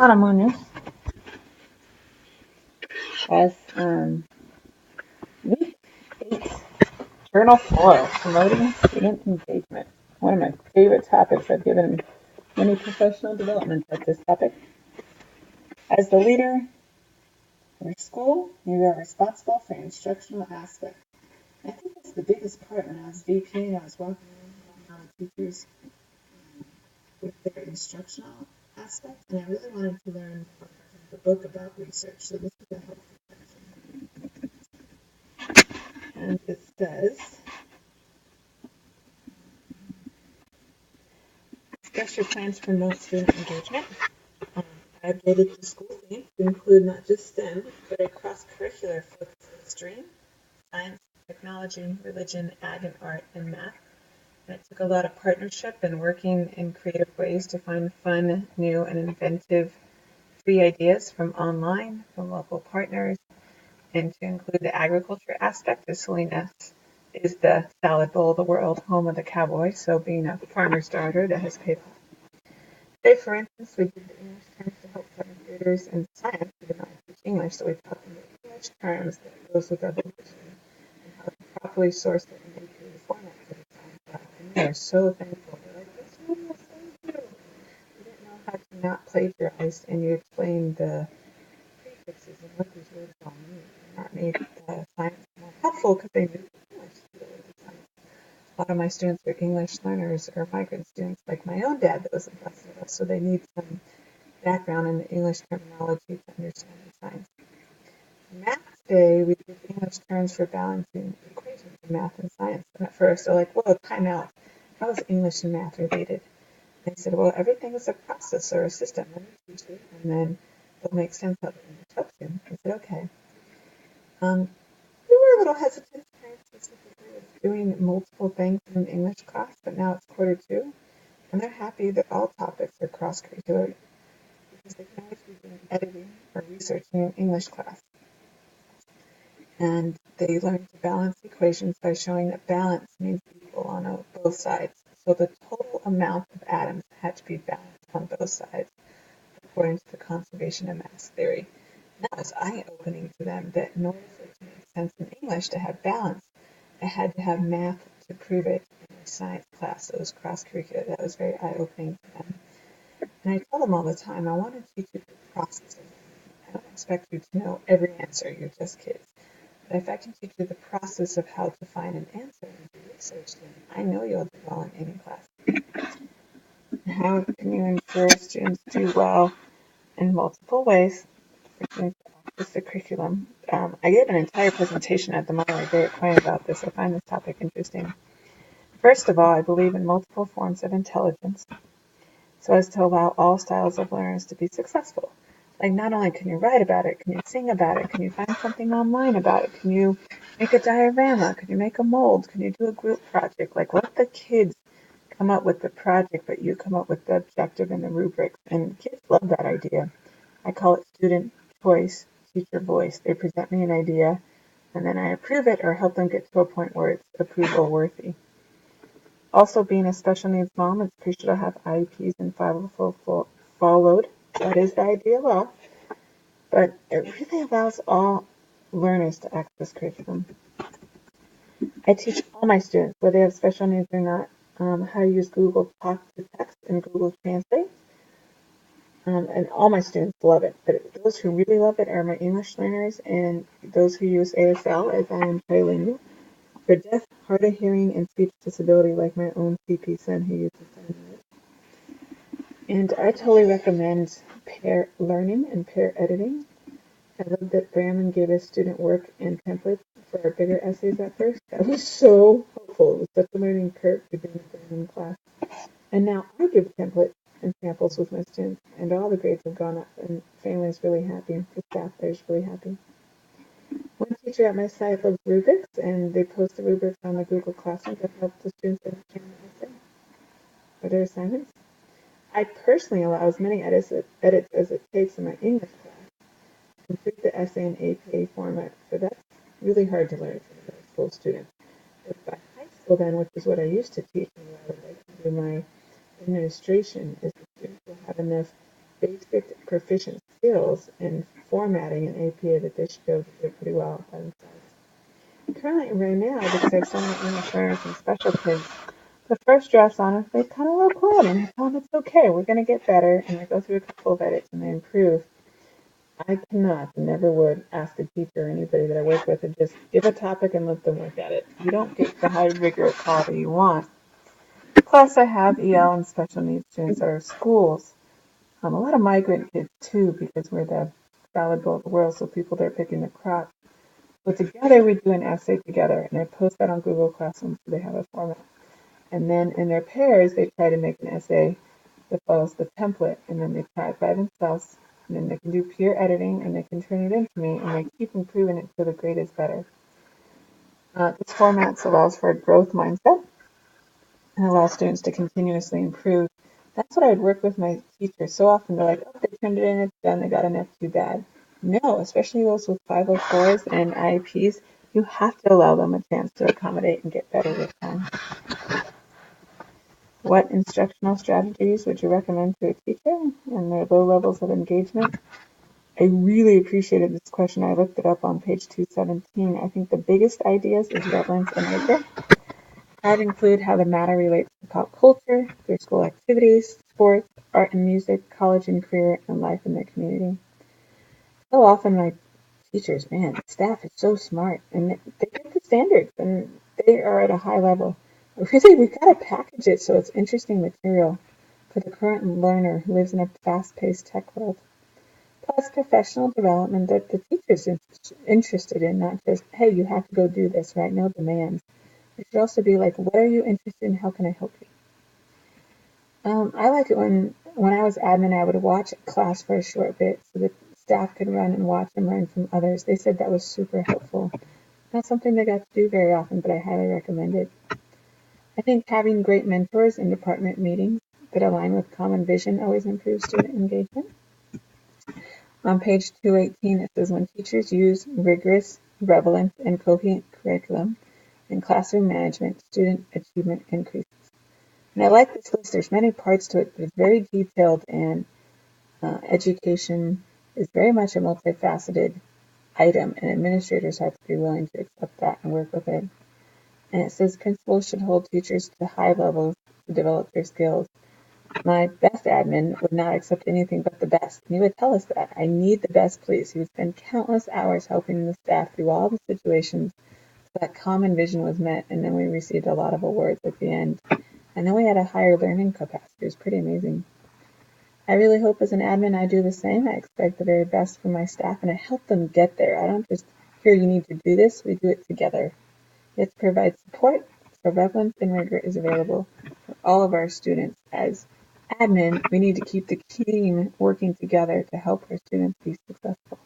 Autonomous as week 8 journal 4, promoting student engagement. One of my favorite topics. I've given many professional developments at this topic. As the leader of your school, you are responsible for your instructional aspect. I think that's the biggest part when I was VP and I was walking around the teachers with their instructional aspect, and I really wanted to learn the book about research. So this is a helpful section. And it says, discuss your plans to promote student engagement. I updated the school theme to include not just STEM, but a cross-curricular focus on STREAM, science, technology, religion, ag and art, and math. And it took a lot of partnership and working in creative ways to find fun, new, and inventive free ideas from online, from local partners, and to include the agriculture aspect, as Selena is the salad bowl of the world, home of the cowboy, so being a farmer's daughter, that has paid off. Today, for instance, we did the English terms to help seventh graders in science who did not teach English, so we taught them the English terms that goes with our position and how to properly source it and into the format for the science class. And they are so thankful. They're like, this one was thank you. You didn't know how to not plagiarize, and you explained the prefixes and what these words all mean. And that made science more helpful because they knew English to go with the science. A lot of my students are English learners or migrant students, like my own dad that was in Boston, so they need some background in the English terminology to understand the science. Math day, we did English terms for balancing equations in math and science. And at first, they're like, whoa, time out. How is English and math related? And I said, well, everything is a process or a system. Let me teach you, and then it'll make sense how the English helps you. I said, okay. We were a little hesitant specifically of doing multiple things in an English class, but now it's quarter 2, and they're happy that all topics are cross-curricular because they can always be doing editing or researching in English class. And they learn to balance equations by showing that balance means equal on both sides. So the total amount of atoms had to be balanced on both sides, according to the conservation of mass theory. And that was eye-opening to them that in order for it to make sense in English to have balance, I had to have math to prove it in my science class. So it was cross-curricular. That was very eye-opening to them. And I tell them all the time, I want to teach you the process of it. I don't expect you to know every answer. You're just kids. But if I can teach you the process of how to find an answer and do research, then I know you'll do well in any class. How can you ensure students do well in multiple ways for students to access the curriculum? I gave an entire presentation at the Monterey Bay Aquarium about this. I find this topic interesting. First of all, I believe in multiple forms of intelligence so as to allow all styles of learners to be successful. Like, not only can you write about it, can you sing about it, can you find something online about it, can you make a diorama, can you make a mold, can you do a group project? Like, let the kids come up with the project, but you come up with the objective and the rubrics. And kids love that idea. I call it student choice, teacher voice. They present me an idea, and then I approve it or help them get to a point where it's approval worthy. Also, being a special needs mom, it's crucial to have IEPs and 504 followed. That is the ideal law, but it really allows all learners to access curriculum. I teach all my students, whether they have special needs or not, how to use Google Talk to Text and Google Translate. And all my students love it, but those who really love it are my English learners and those who use ASL, as I am trilingual, for deaf, hard of hearing, and speech disability, like my own CP son who uses sign language. And I totally recommend pair learning and pair editing. I love that Brandon gave us student work and templates for our bigger essays at first. That was so helpful. It was such a learning curve to be in the Brandon class. And now I give templates and samples with my students, and all the grades have gone up, and family's really happy. The staff there is really happy. One teacher at my site loves rubrics, and they post the rubrics on the Google Classroom to help the students understand the essay or their assignments. I personally allow as many edits as it takes in my English class to complete the essay in APA format, so that's really hard to learn for middle school students. But by high school then, which is what I used to teach and what I would like to do my administration, is the students will have enough basic proficient skills in formatting and APA that they should be able to do pretty well by themselves. Currently, right now, because I have so many English learners and special kids, the first drafts, honestly, kind of look good, and I tell them it's okay, we're going to get better, and they go through a couple of edits and they improve. I cannot, never would, ask a teacher or anybody that I work with to just give a topic and let them work at it. You don't get the high rigor quality you want. Plus, I have EL and special needs students at our schools. A lot of migrant kids, too, because we're the salad bowl of the world, so people there picking the crops. So together, we do an essay together, and I post that on Google Classroom so they have a format. And then in their pairs, they try to make an essay that follows the template, and then they try it by themselves, and then they can do peer editing, and they can turn it in to me, and they keep improving it until the grade is better. This format allows for a growth mindset and allows students to continuously improve. That's what I would work with my teachers. So often they're like, oh, they turned it in, it's done, they got an F, too bad. No, especially those with 504s and IEPs, you have to allow them a chance to accommodate and get better with time. What instructional strategies would you recommend to a teacher and their low levels of engagement? I really appreciated this question. I looked it up on page 217. I think the biggest ideas is relevance and rigor. I'd include how the matter relates to pop culture, their school activities, sports, art and music, college and career, and life in their community. So often my teachers, man, staff is so smart, and they get the standards, and they are at a high level. Really, we've got to package it so it's interesting material for the current learner who lives in a fast-paced tech world. Plus, professional development that the teacher's interested in, not just, hey, you have to go do this, right? No demands. It should also be like, what are you interested in? How can I help you? I like it when I was admin, I would watch a class for a short bit so that staff could run and watch and learn from others. They said that was super helpful. Not something they got to do very often, but I highly recommend it. I think having great mentors in department meetings that align with common vision always improves student engagement. On page 218, it says when teachers use rigorous, relevant, and coherent curriculum in classroom management, student achievement increases. And I like this list. There's many parts to it, but it's very detailed, and education is very much a multifaceted item, and administrators have to be willing to accept that and work with it. And it says principals should hold teachers to high levels to develop their skills. My best admin would not accept anything but the best. And he would tell us that. I need the best, please. He would spend countless hours helping the staff through all the situations so that common vision was met, and then we received a lot of awards at the end. And then we had a higher learning capacity. It was pretty amazing. I really hope as an admin I do the same. I expect the very best from my staff, and I help them get there. I don't just, here, you need to do this. We do it together. It provides support, so relevance and rigor is available for all of our students. As admin, we need to keep the team working together to help our students be successful.